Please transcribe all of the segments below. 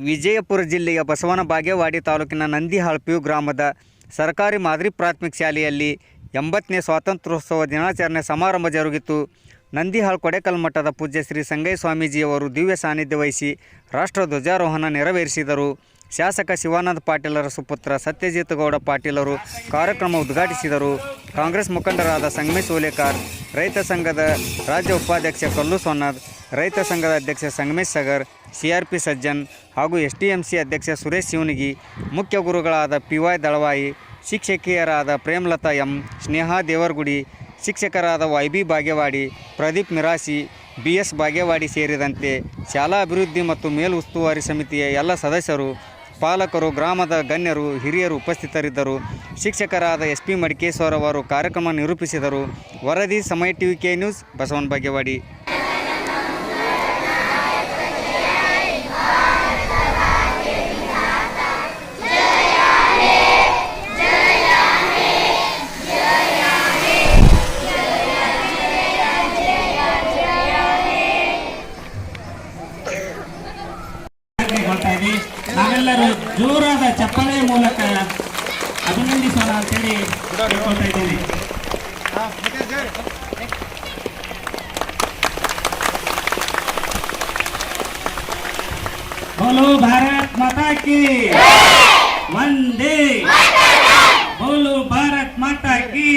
ವಿಜಯಪುರ ಜಿಲ್ಲೆಯ ಬಸವನ ಬಾಗೇವಾಡಿ ತಾಲೂಕಿನ ನಂದಿಹಾಳ್ ಗ್ರಾಮದ ಸರ್ಕಾರಿ ಮಾದರಿ ಪ್ರಾಥಮಿಕ ಶಾಲೆಯಲ್ಲಿ 80ನೇ ಸ್ವಾತಂತ್ರ್ಯೋತ್ಸವ ದಿನಾಚರಣೆ ಸಮಾರಂಭ ಜರುಗಿತು. ನಂದಿಹಾಳ್ ಕೊಡೆಕಲ್ ಮಠದ ಪೂಜ್ಯ ಶ್ರೀ ಸಂಗಯ್ಯ ಸ್ವಾಮೀಜಿಯವರು ದಿವ್ಯ ಸಾನ್ನಿಧ್ಯ ವಹಿಸಿ ರಾಷ್ಟ್ರ ಧ್ವಜಾರೋಹಣ ನೆರವೇರಿಸಿದರು. ಶಾಸಕ ಶಿವಾನಂದ ಪಾಟೀಲರ ಸುಪುತ್ರ ಸತ್ಯಜಿತ್ ಗೌಡ ಪಾಟೀಲರು ಕಾರ್ಯಕ್ರಮ ಉದ್ಘಾಟಿಸಿದರು. ಕಾಂಗ್ರೆಸ್ ಮುಖಂಡರಾದ ಸಂಗಮೇಶ್ ಓಲೇಕಾರ್, ರೈತ ಸಂಘದ ರಾಜ್ಯ ಉಪಾಧ್ಯಕ್ಷ ಕಲ್ಲು ಸೊನ್ನದ್, ರೈತ ಸಂಘದ ಅಧ್ಯಕ್ಷ ಸಂಗಮೇಶ್ ಸಗರ್, CRP ಸಜ್ಜನ್ ಹಾಗೂ STMC ಅಧ್ಯಕ್ಷ ಸುರೇಶ್ ಶಿವನಿಗಿ, ಮುಖ್ಯ ಗುರುಗಳಾದ PY ದಳವಾಯಿ, ಶಿಕ್ಷಕಿಯರಾದ ಪ್ರೇಮಲತಾ M, ಸ್ನೇಹಾ ದೇವರಗುಡಿ, ಶಿಕ್ಷಕರಾದ YB ಬಾಗೇವಾಡಿ, ಪ್ರದೀಪ್ ಮಿರಾಸಿ, BS ಬಾಗೇವಾಡಿ ಸೇರಿದಂತೆ ಶಾಲಾ ಅಭಿವೃದ್ಧಿ ಮತ್ತು ಮೇಲು ಉಸ್ತುವಾರಿ ಸಮಿತಿಯ ಎಲ್ಲ ಸದಸ್ಯರು, ಪಾಲಕರು, ಗ್ರಾಮದ ಗಣ್ಯರು, ಹಿರಿಯರು ಉಪಸ್ಥಿತರಿದ್ದರು. ಶಿಕ್ಷಕರಾದ SP ಮಡಿಕೇಶ್ವರ ಅವರು ಕಾರ್ಯಕ್ರಮ ನಿರೂಪಿಸಿದರು. ವರದಿ ಸಮಯ TVK ನ್ಯೂಸ್, ಬಸವನ ಬಾಗೇವಾಡಿ. ನಾವೆಲ್ಲರೂ ಜೋರಾದ ಚಪ್ಪಾಳೆ ಮೂಲಕ ಅಭಿನಂದಿಸೋಣ ಅಂತೇಳಿ ಹೇಳ್ಕೊಳ್ತಾ ಇದ್ದೇನೆ. ಬೋಲೋ ಭಾರತ್ ಮಾತಾ ಕಿ ವಂದೇ, ಬೋಲೋ ಭಾರತ್ ಮಾತಾ ಕಿ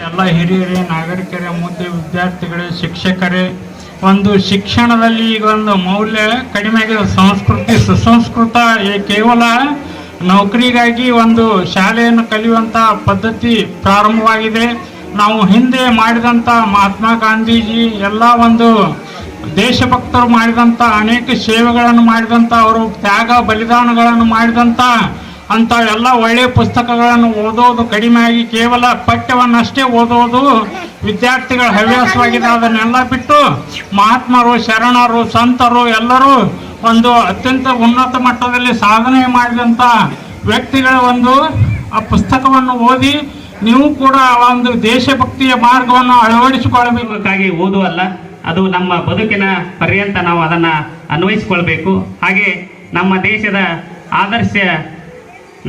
ಎಲ್ಲ ಹಿರಿಯರೇ, ನಾಗರಿಕರೇ, ಮುದ್ದೆ ವಿದ್ಯಾರ್ಥಿಗಳೇ, ಶಿಕ್ಷಕರೇ, ಒಂದು ಶಿಕ್ಷಣದಲ್ಲಿ ಈಗ ಒಂದು ಮೌಲ್ಯ ಕಡಿಮೆ ಆಗಿದೆ. ಸಂಸ್ಕೃತಿ ಸುಸಂಸ್ಕೃತ ಕೇವಲ ನೌಕರಿಗಾಗಿ ಒಂದು ಶಾಲೆಯನ್ನು ಕಲಿಯುವಂಥ ಪದ್ಧತಿ ಪ್ರಾರಂಭವಾಗಿದೆ. ನಾವು ಹಿಂದೆ ಮಾಡಿದಂಥ ಮಹಾತ್ಮ ಗಾಂಧೀಜಿ ಎಲ್ಲ ಒಂದು ದೇಶಭಕ್ತರು ಮಾಡಿದಂಥ ಅನೇಕ ಸೇವೆಗಳನ್ನು ಮಾಡಿದಂಥ, ಅವರು ತ್ಯಾಗ ಬಲಿದಾನಗಳನ್ನು ಮಾಡಿದಂಥ ಅಂಥ ಎಲ್ಲ ಒಳ್ಳೆಯ ಪುಸ್ತಕಗಳನ್ನು ಓದೋದು ಕಡಿಮೆ ಆಗಿ ಕೇವಲ ಪಠ್ಯವನ್ನಷ್ಟೇ ಓದೋದು ವಿದ್ಯಾರ್ಥಿಗಳ ಹವ್ಯಾಸವಾಗಿದೆ. ಅದನ್ನೆಲ್ಲ ಬಿಟ್ಟು ಮಹಾತ್ಮರು, ಶರಣರು, ಸಂತರು ಎಲ್ಲರೂ ಒಂದು ಅತ್ಯಂತ ಉನ್ನತ ಮಟ್ಟದಲ್ಲಿ ಸಾಧನೆ ಮಾಡಿದಂಥ ವ್ಯಕ್ತಿಗಳ ಒಂದು ಆ ಪುಸ್ತಕವನ್ನು ಓದಿ ನೀವು ಕೂಡ ಒಂದು ದೇಶಭಕ್ತಿಯ ಮಾರ್ಗವನ್ನು ಅಳವಡಿಸಿಕೊಳ್ಳಬೇಕಾಗಿ ಓದುವಲ್ಲ, ಅದು ನಮ್ಮ ಬದುಕಿನ ಪರ್ಯಂತ ನಾವು ಅದನ್ನು ಅನ್ವಯಿಸಿಕೊಳ್ಬೇಕು. ಹಾಗೆ ನಮ್ಮ ದೇಶದ ಆದರ್ಶ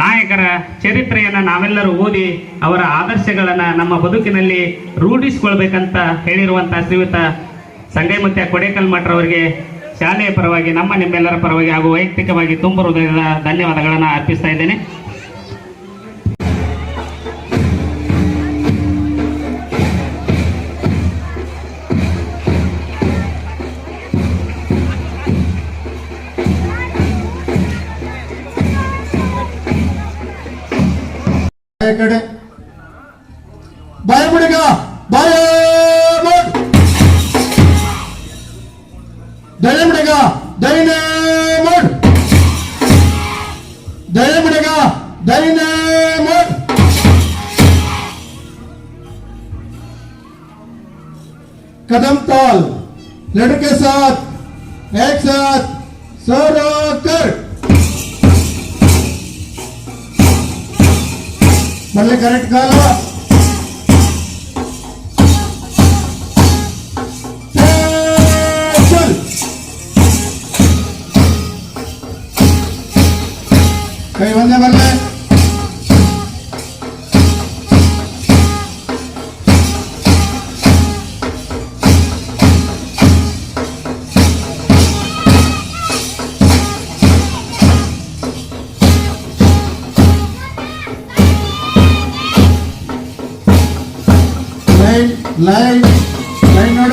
ನಾಯಕರ ಚರಿತ್ರೆಯನ್ನು ನಾವೆಲ್ಲರೂ ಓದಿ ಅವರ ಆದರ್ಶಗಳನ್ನು ನಮ್ಮ ಬದುಕಿನಲ್ಲಿ ರೂಢಿಸಿಕೊಳ್ಬೇಕಂತ ಹೇಳಿರುವಂಥ ಶ್ರೀಯುತ ಸಂಗಯ್ಯ ಕೊಡೆಕಲ್ ಮಠರವರಿಗೆ ಶಾಲೆಯ ಪರವಾಗಿ, ನಿಮ್ಮೆಲ್ಲರ ಪರವಾಗಿ ಹಾಗೂ ವೈಯಕ್ತಿಕವಾಗಿ ತುಂಬ ಹೃದಯದ ಧನ್ಯವಾದಗಳನ್ನು ಅರ್ಪಿಸ್ತಾ ಇದ್ದೇನೆ. ಕಡೆ ಬಾಯ ಬಿಡಿಗ ಬಾಯ ದಯ ಬಿಡಿಗ ದೈನೇ ಮಾಡ್, ದಯ ಬಿಡಿಗ ದೈನೇ ಮಾಡ್. कदम ताल, लड़के साथ एक साथ सर कर बल्ले करेक्ट काला चल कई बंदे बल्ले लाइन ಲೈನ್ ನೋಡ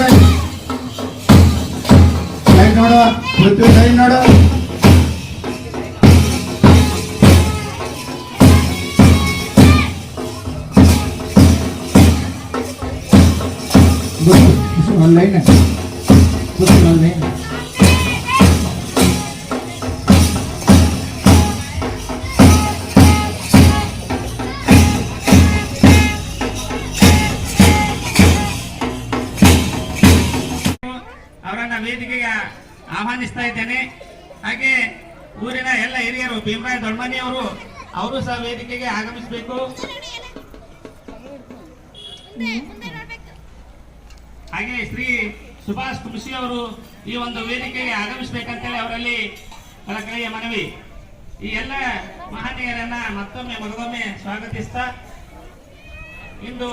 ಪೃಥ್ವಿ ಲೈನ್ ನೋಡ. ಲೈನ್ ಲೈನ್ ಅವರನ್ನ ವೇದಿಕೆಗೆ ಆಹ್ವಾನಿಸ್ತಾ ಇದ್ದೇನೆ. ಹಾಗೆ ಊರಿನ ಎಲ್ಲ ಹಿರಿಯರು ಭೀಮರಾಯ ದೊಡ್ಮನಿ ಅವರು ಸಹ ವೇದಿಕೆಗೆ ಆಗಮಿಸಬೇಕು. ಹಾಗೆ ಶ್ರೀ ಸುಭಾಷ್ ಕುಮಸಿ ಅವರು ಈ ಒಂದು ವೇದಿಕೆಗೆ ಆಗಮಿಸಬೇಕಂತೇಳಿ ಅವರಲ್ಲಿ ಕಳಕಳಿಯ ಮನವಿ. ಈ ಎಲ್ಲ ಮಹನೀಯರನ್ನ ಮತ್ತೊಮ್ಮೆ ಸ್ವಾಗತಿಸ್ತಾ ಇಂದು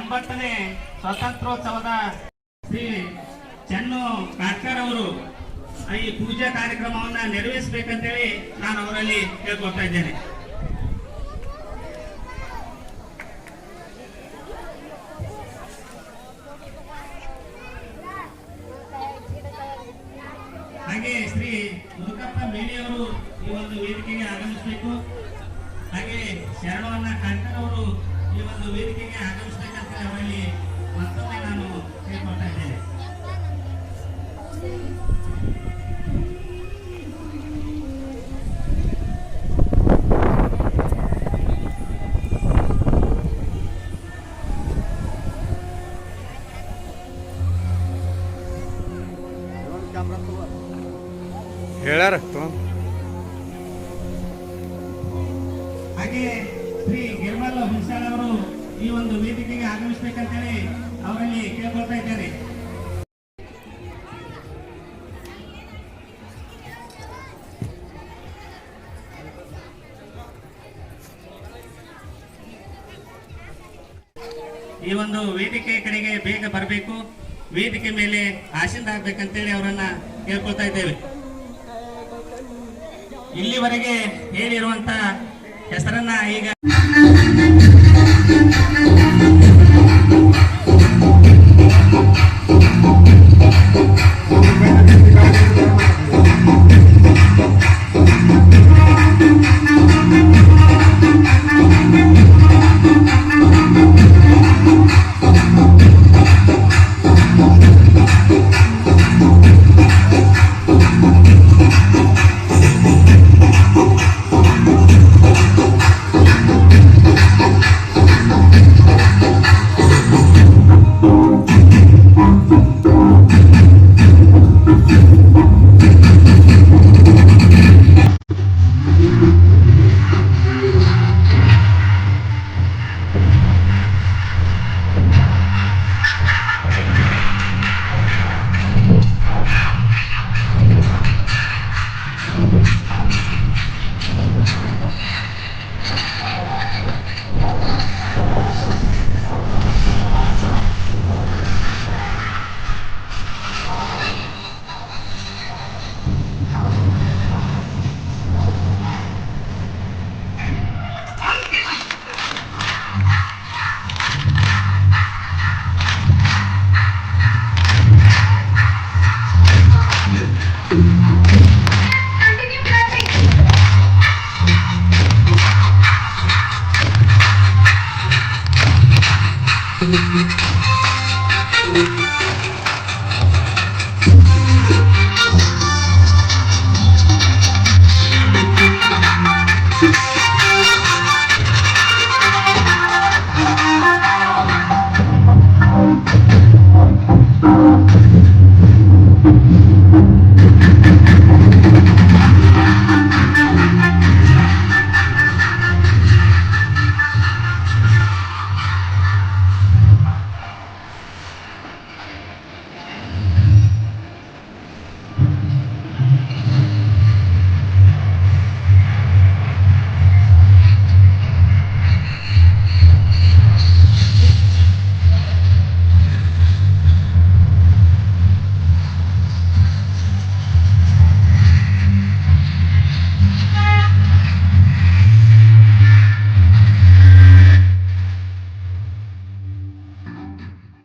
80ನೇ ಸ್ವಾತಂತ್ರ್ಯೋತ್ಸವದ ಶ್ರೀ ಚನ್ನು ಕಾಟ್ಕರ್ ಅವರು ಈ ಪೂಜಾ ಕಾರ್ಯಕ್ರಮವನ್ನ ನೆರವೇರಿಸಬೇಕಂತೇಳಿ ನಾನು ಅವರಲ್ಲಿ ಕೇಳ್ಕೊಳ್ತಾ ಇದ್ದೇನೆ. ಹಾಗೆ ಶ್ರೀ ಮುದುಕಪ್ಪ ಮೇಲಿಯವರು ಈ ಒಂದು ವೇದಿಕೆಗೆ ಆಗಮಿಸಬೇಕು. ಹಾಗೆ ಶರಣವನ್ನ ಕಾಟ್ಕರ್ ಅವರು ಈ ಒಂದು ವೇದಿಕೆಗೆ ಆಗಮಿಸಬೇಕಂತ ಅವರಲ್ಲಿ ಮತ್ತೊಮ್ಮೆ ನಾನು ಕೇಳ್ಕೊಳ್ತಾ ಇದ್ದೇನೆ. ಹೇಳ್ಯಾರ ಹಾಗೆ ಶ್ರೀ ಗಿರ್ಮಲ್ ಹುಣಸಾಳ್ ಅವರು ಈ ಒಂದು ವೇದಿಕೆಗೆ ಆಗಮಿಸಬೇಕಂತೇಳಿ ಅವರಲ್ಲಿ ಕೇಳ್ಕೊಳ್ತಾ ಇದ್ದೇನೆ. ಈ ಒಂದು ವೇದಿಕೆ ಕಡೆಗೆ ಬೇಗ ಬರಬೇಕು, ವೇದಿಕೆ ಮೇಲೆ ಆಸೀನರಾಗಬೇಕಂತೇಳಿ ಅವರನ್ನ ಕೇಳ್ಕೊಳ್ತಾ ಇದ್ದೇವೆ. ಇಲ್ಲಿವರೆಗೆ ಹೇಳಿರುವಂತ ಹೆಸರನ್ನ ಈಗ Thank you.